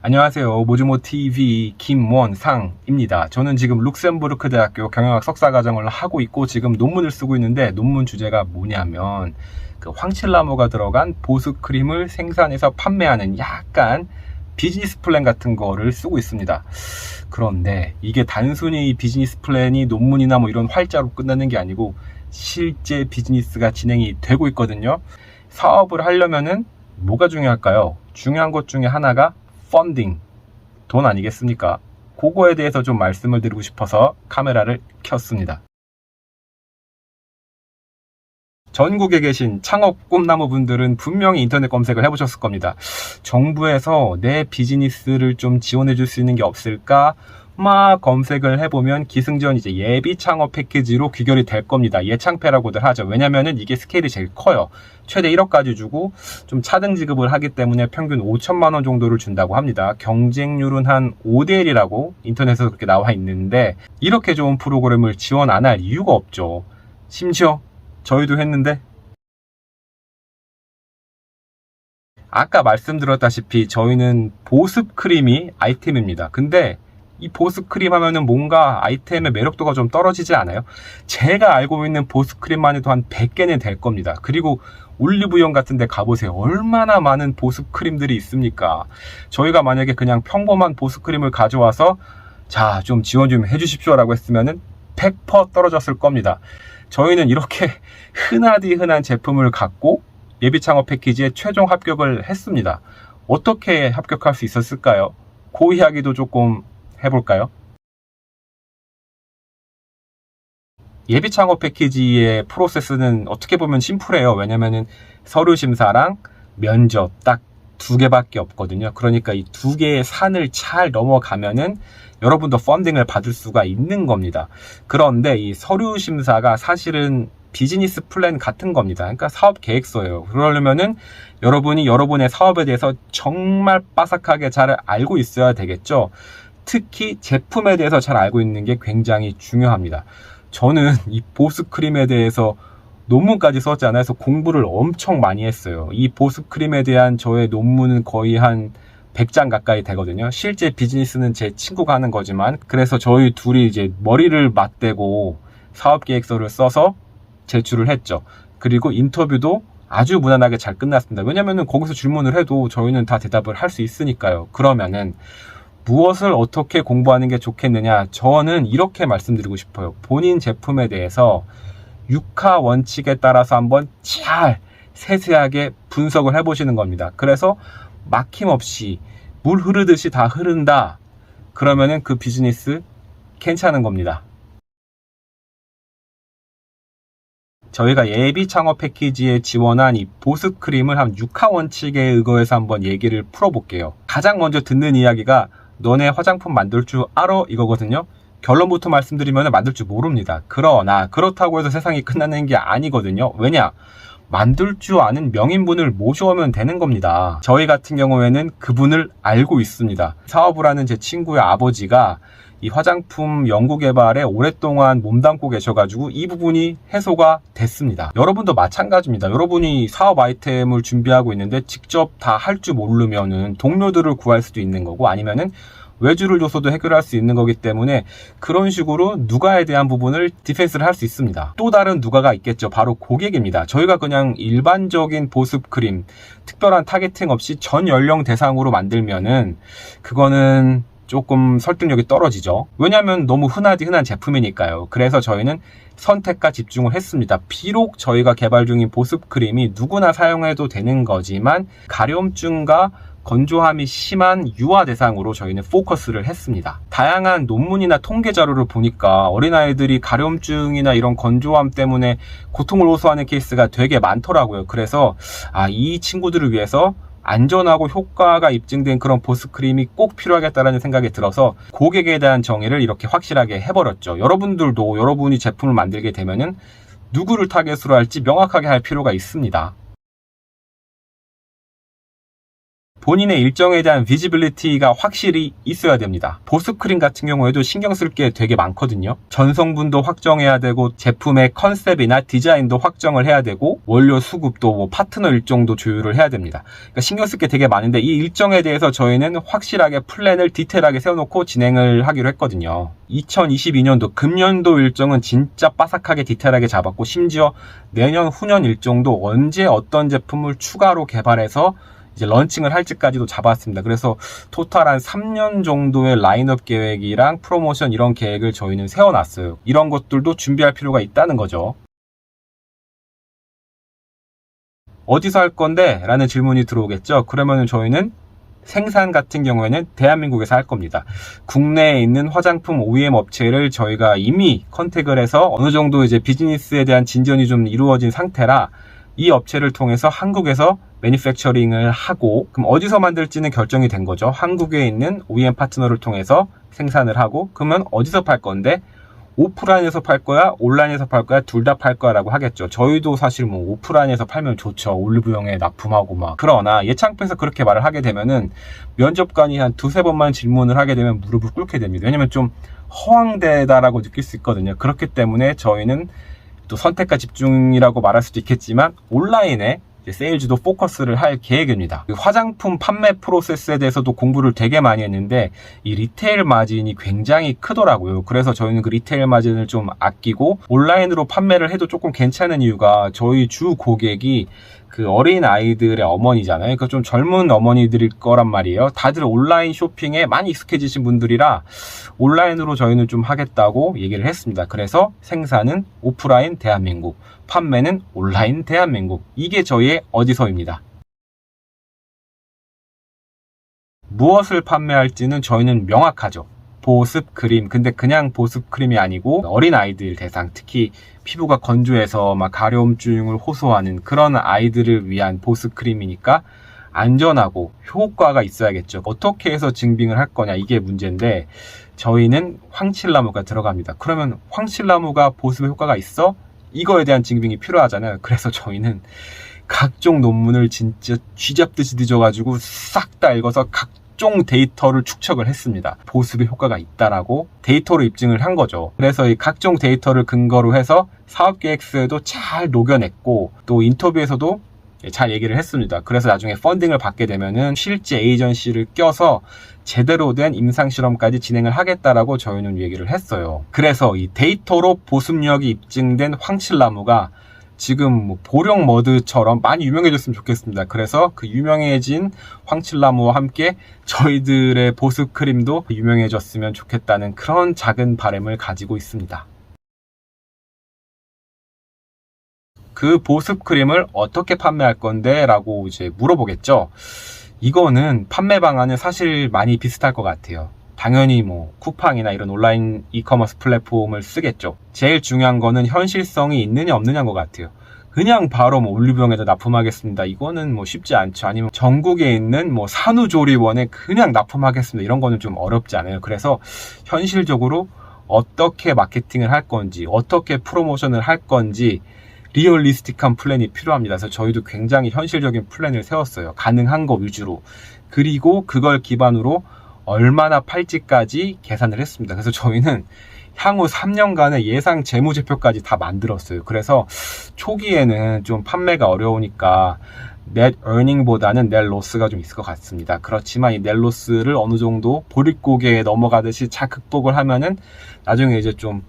안녕하세요. 모주모TV 김원상입니다. 저는 지금 룩셈부르크 대학교 경영학 석사과정을 하고 있고 지금 논문을 쓰고 있는데 논문 주제가 뭐냐면 그 황칠나무가 들어간 보습 크림을 생산해서 판매하는 약간 비즈니스 플랜 같은 거를 쓰고 있습니다. 그런데 이게 단순히 비즈니스 플랜이 논문이나 뭐 이런 활자로 끝나는 게 아니고 실제 비즈니스가 진행이 되고 있거든요. 사업을 하려면은 뭐가 중요할까요? 중요한 것 중에 하나가 펀딩, 돈 아니겠습니까? 그거에 대해서 좀 말씀을 드리고 싶어서 카메라를 켰습니다. 전국에 계신 창업 꿈나무 분들은 분명히 인터넷 검색을 해보셨을 겁니다. 정부에서 내 비즈니스를 좀 지원해 줄 수 있는 게 없을까? 막 검색을 해보면 기승전 이제 예비 창업 패키지로 귀결이 될 겁니다. 예창패라고들 하죠. 왜냐면은 이게 스케일이 제일 커요. 최대 1억까지 주고 좀 차등 지급을 하기 때문에 평균 5천만 원 정도를 준다고 합니다. 경쟁률은 한 5대 1이라고 인터넷에서 그렇게 나와 있는데 이렇게 좋은 프로그램을 지원 안 할 이유가 없죠. 심지어 저희도 했는데 아까 말씀드렸다시피 저희는 보습 크림이 아이템입니다. 근데 이 보습 크림 하면은 뭔가 아이템의 매력도가 좀 떨어지지 않아요? 제가 알고 있는 보습 크림만 해도 한 100개는 될 겁니다. 그리고 올리브영 같은 데 가보세요. 얼마나 많은 보습 크림들이 있습니까? 저희가 만약에 그냥 평범한 보습 크림을 가져와서 자, 좀 지원 좀 해주십시오 라고 했으면은 100% 떨어졌을 겁니다. 저희는 이렇게 흔하디 흔한 제품을 갖고 예비 창업 패키지에 최종 합격을 했습니다. 어떻게 합격할 수 있었을까요? 그 이야기도 조금 해볼까요? 예비 창업 패키지의 프로세스는 어떻게 보면 심플해요. 왜냐면은 서류 심사랑 면접 딱 2개밖에 없거든요. 그러니까 이 2개의 산을 잘 넘어가면은 여러분도 펀딩을 받을 수가 있는 겁니다. 그런데 이 서류 심사가 사실은 비즈니스 플랜 같은 겁니다. 그러니까 사업 계획서예요. 그러려면은 여러분이 여러분의 사업에 대해서 정말 빠삭하게 잘 알고 있어야 되겠죠. 특히 제품에 대해서 잘 알고 있는 게 굉장히 중요합니다. 저는 이 보습 크림에 대해서 논문까지 썼잖아요. 그래서 공부를 엄청 많이 했어요. 이 보습 크림에 대한 저의 논문은 거의 한 100장 가까이 되거든요. 실제 비즈니스는 제 친구가 하는 거지만 그래서 저희 둘이 이제 머리를 맞대고 사업 계획서를 써서 제출을 했죠. 그리고 인터뷰도 아주 무난하게 잘 끝났습니다. 왜냐면은 거기서 질문을 해도 저희는 다 대답을 할 수 있으니까요. 그러면은 무엇을 어떻게 공부하는 게 좋겠느냐? 저는 이렇게 말씀드리고 싶어요. 본인 제품에 대해서 6하 원칙에 따라서 한번 잘 세세하게 분석을 해보시는 겁니다. 그래서 막힘없이 물 흐르듯이 다 흐른다. 그러면은 그 비즈니스 괜찮은 겁니다. 저희가 예비 창업 패키지에 지원한 이 보습 크림을 한 6하 원칙에 의거해서 한번 얘기를 풀어볼게요. 가장 먼저 듣는 이야기가 너네 화장품 만들 줄 알아? 이거거든요. 결론부터 말씀드리면 만들 줄 모릅니다. 그러나 그렇다고 해서 세상이 끝나는 게 아니거든요. 왜냐? 만들 줄 아는 명인분을 모셔오면 되는 겁니다. 저희 같은 경우에는 그분을 알고 있습니다. 사업을 하는 제 친구의 아버지가 이 화장품 연구개발에 오랫동안 몸담고 계셔가지고 이 부분이 해소가 됐습니다. 여러분도 마찬가지입니다. 여러분이 사업 아이템을 준비하고 있는데 직접 다 할 줄 모르면은 동료들을 구할 수도 있는 거고 아니면은 외주를 줘서도 해결할 수 있는 거기 때문에 그런 식으로 누가에 대한 부분을 디펜스를 할 수 있습니다. 또 다른 누가가 있겠죠. 바로 고객입니다. 저희가 그냥 일반적인 보습 크림, 특별한 타겟팅 없이 전 연령 대상으로 만들면은 그거는 조금 설득력이 떨어지죠. 왜냐하면 너무 흔하디 흔한 제품이니까요. 그래서 저희는 선택과 집중을 했습니다. 비록 저희가 개발 중인 보습 크림이 누구나 사용해도 되는 거지만 가려움증과 건조함이 심한 유아 대상으로 저희는 포커스를 했습니다. 다양한 논문이나 통계 자료를 보니까 어린아이들이 가려움증이나 이런 건조함 때문에 고통을 호소하는 케이스가 되게 많더라고요. 그래서 이 친구들을 위해서 안전하고 효과가 입증된 그런 보습 크림이 꼭 필요하겠다라는 생각이 들어서 고객에 대한 정의를 이렇게 확실하게 해버렸죠. 여러분들도 여러분이 제품을 만들게 되면은 누구를 타겟으로 할지 명확하게 할 필요가 있습니다. 본인의 일정에 대한 비지빌리티가 확실히 있어야 됩니다. 보습크림 같은 경우에도 신경 쓸 게 되게 많거든요. 전성분도 확정해야 되고 제품의 컨셉이나 디자인도 확정을 해야 되고 원료 수급도 뭐 파트너 일정도 조율을 해야 됩니다. 그러니까 신경 쓸 게 되게 많은데 이 일정에 대해서 저희는 확실하게 플랜을 디테일하게 세워놓고 진행을 하기로 했거든요. 2022년도 금년도 일정은 진짜 빠삭하게 디테일하게 잡았고 심지어 내년 후년 일정도 언제 어떤 제품을 추가로 개발해서 이제 런칭을 할지까지도 잡았습니다. 그래서 토탈 한 3년 정도의 라인업 계획이랑 프로모션 이런 계획을 저희는 세워놨어요. 이런 것들도 준비할 필요가 있다는 거죠. 어디서 할 건데? 라는 질문이 들어오겠죠. 그러면 저희는 생산 같은 경우에는 대한민국에서 할 겁니다. 국내에 있는 화장품 OEM 업체를 저희가 이미 컨택을 해서 어느 정도 이제 비즈니스에 대한 진전이 좀 이루어진 상태라 이 업체를 통해서 한국에서 매니팩처링을 하고, 그럼 어디서 만들지는 결정이 된 거죠. 한국에 있는 OEM 파트너를 통해서 생산을 하고, 그러면 어디서 팔 건데 오프라인에서 팔 거야, 온라인에서 팔 거야, 둘 다 팔 거야 라고 하겠죠. 저희도 사실 뭐 오프라인에서 팔면 좋죠. 올리브영에 납품하고 막. 그러나 예창표에서 그렇게 말을 하게 되면은 면접관이 한 두세 번만 질문을 하게 되면 무릎을 꿇게 됩니다. 왜냐면 좀 허황되다라고 느낄 수 있거든요. 그렇기 때문에 저희는 또 선택과 집중이라고 말할 수도 있겠지만 온라인에 세일즈도 포커스를 할 계획입니다. 화장품 판매 프로세스에 대해서도 공부를 되게 많이 했는데 이 리테일 마진이 굉장히 크더라고요. 그래서 저희는 그 리테일 마진을 좀 아끼고 온라인으로 판매를 해도 조금 괜찮은 이유가 저희 주 고객이 그 어린 아이들의 어머니잖아요. 그러니까 좀 젊은 어머니들일 거란 말이에요. 다들 온라인 쇼핑에 많이 익숙해지신 분들이라 온라인으로 저희는 좀 하겠다고 얘기를 했습니다. 그래서 생산은 오프라인 대한민국, 판매는 온라인 대한민국. 이게 저희의 어디서입니다. 무엇을 판매할지는 저희는 명확하죠. 보습 크림. 근데 그냥 보습 크림이 아니고 어린 아이들 대상, 특히 피부가 건조해서 막 가려움증을 호소하는 그런 아이들을 위한 보습 크림이니까 안전하고 효과가 있어야겠죠. 어떻게 해서 증빙을 할 거냐, 이게 문제인데 저희는 황칠나무가 들어갑니다. 그러면 황칠나무가 보습에 효과가 있어? 이거에 대한 증빙이 필요하잖아요. 그래서 저희는 각종 논문을 진짜 쥐잡듯이 뒤져가지고 싹 다 읽어서 각종 데이터를 축적을 했습니다. 보습에 효과가 있다라고 데이터로 입증을 한 거죠. 그래서 이 각종 데이터를 근거로 해서 사업계획서에도 잘 녹여냈고 또 인터뷰에서도 잘 얘기를 했습니다. 그래서 나중에 펀딩을 받게 되면은 실제 에이전시를 껴서 제대로 된 임상실험까지 진행을 하겠다라고 저희는 얘기를 했어요. 그래서 이 데이터로 보습력이 입증된 황칠나무가 지금 뭐 보령 머드처럼 많이 유명해졌으면 좋겠습니다. 그래서 그 유명해진 황칠나무와 함께 저희들의 보습 크림도 유명해졌으면 좋겠다는 그런 작은 바람을 가지고 있습니다. 그 보습 크림을 어떻게 판매할 건데? 라고 이제 물어보겠죠. 이거는 판매 방안은 사실 많이 비슷할 것 같아요. 당연히 뭐 쿠팡이나 이런 온라인 이커머스 플랫폼을 쓰겠죠. 제일 중요한 거는 현실성이 있느냐 없느냐인 것 같아요. 그냥 바로 뭐 올리브영에다 납품하겠습니다, 이거는 뭐 쉽지 않죠. 아니면 전국에 있는 뭐 산후조리원에 그냥 납품하겠습니다, 이런 거는 좀 어렵지 않아요. 그래서 현실적으로 어떻게 마케팅을 할 건지, 어떻게 프로모션을 할 건지 리얼리스틱한 플랜이 필요합니다. 그래서 저희도 굉장히 현실적인 플랜을 세웠어요. 가능한 거 위주로. 그리고 그걸 기반으로 얼마나 팔지까지 계산을 했습니다. 그래서 저희는 향후 3년간의 예상 재무제표까지 다 만들었어요. 그래서 초기에는 좀 판매가 어려우니까 넷 어닝보다는 넷 로스가 좀 있을 것 같습니다. 그렇지만 이 넷 로스를 어느 정도 보릿고개에 넘어가듯이 잘 극복을 하면은 나중에 이제 좀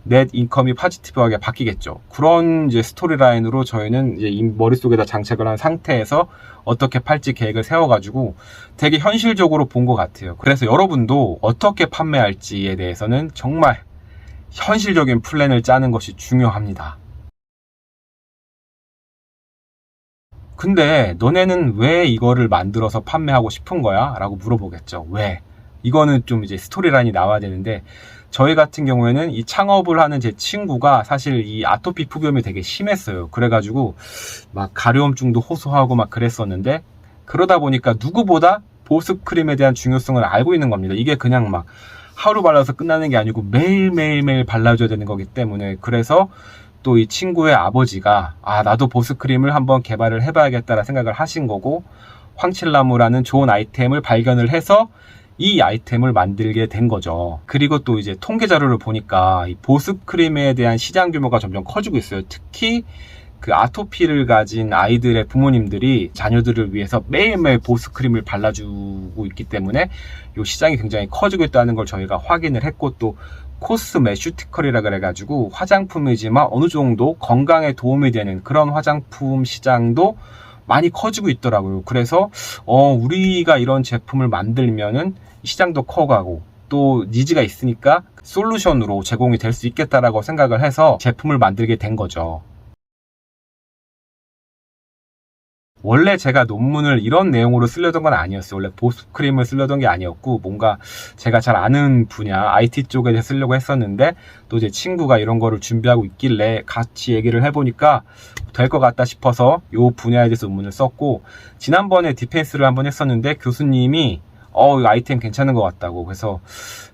넷 인컴이 포지티브하게 바뀌겠죠. 그런 이제 스토리라인으로 저희는 이제 머릿속에다 장착을 한 상태에서 어떻게 팔지 계획을 세워가지고 되게 현실적으로 본 것 같아요. 그래서 여러분도 어떻게 판매할지에 대해서는 정말 현실적인 플랜을 짜는 것이 중요합니다. 근데 너네는 왜 이거를 만들어서 판매하고 싶은 거야? 라고 물어보겠죠. 왜? 이거는 좀 이제 스토리라인이 나와야 되는데, 저희 같은 경우에는 이 창업을 하는 제 친구가 사실 이 아토피 피부염이 되게 심했어요. 그래가지고 막 가려움증도 호소하고 막 그랬었는데, 그러다 보니까 누구보다 보습 크림에 대한 중요성을 알고 있는 겁니다. 이게 그냥 막 하루 발라서 끝나는 게 아니고 매일매일 발라줘야 되는 거기 때문에. 그래서 또 이 친구의 아버지가 나도 보습 크림을 한번 개발을 해봐야겠다라 생각을 하신 거고, 황칠나무라는 좋은 아이템을 발견을 해서 이 아이템을 만들게 된 거죠. 그리고 또 이제 통계 자료를 보니까 이 보습크림에 대한 시장 규모가 점점 커지고 있어요. 특히 그 아토피를 가진 아이들의 부모님들이 자녀들을 위해서 매일매일 보습크림을 발라주고 있기 때문에 이 시장이 굉장히 커지고 있다는 걸 저희가 확인을 했고, 또 코스메슈티컬이라 그래가지고 화장품이지만 어느 정도 건강에 도움이 되는 그런 화장품 시장도 많이 커지고 있더라고요. 그래서 우리가 이런 제품을 만들면은 시장도 커가고 또 니즈가 있으니까 솔루션으로 제공이 될 수 있겠다라고 생각을 해서 제품을 만들게 된 거죠. 원래 제가 논문을 이런 내용으로 쓰려던 건 아니었어요. 원래 보습크림을 쓰려던 게 아니었고, 뭔가 제가 잘 아는 분야 IT 쪽에 쓰려고 했었는데, 또 제 친구가 이런 거를 준비하고 있길래 같이 얘기를 해보니까 될 것 같다 싶어서 이 분야에 대해서 논문을 썼고, 지난번에 디펜스를 한번 했었는데 교수님이 이 아이템 괜찮은 것 같다고, 그래서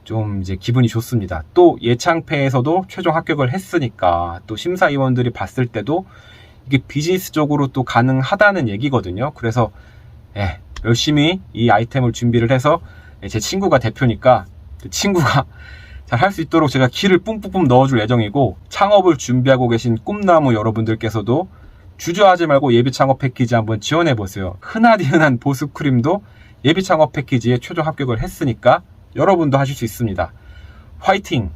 좀 이제 기분이 좋습니다. 또 예창패에서도 최종 합격을 했으니까 또 심사위원들이 봤을 때도 이게 비즈니스적으로 또 가능하다는 얘기거든요. 그래서 열심히 이 아이템을 준비를 해서, 제 친구가 대표니까 그 친구가 잘 할 수 있도록 제가 기를 뿜뿜 넣어줄 예정이고, 창업을 준비하고 계신 꿈나무 여러분들께서도 주저하지 말고 예비 창업 패키지 한번 지원해 보세요. 흔한 보습크림도 예비 창업 패키지에 최종 합격을 했으니까 여러분도 하실 수 있습니다. 화이팅!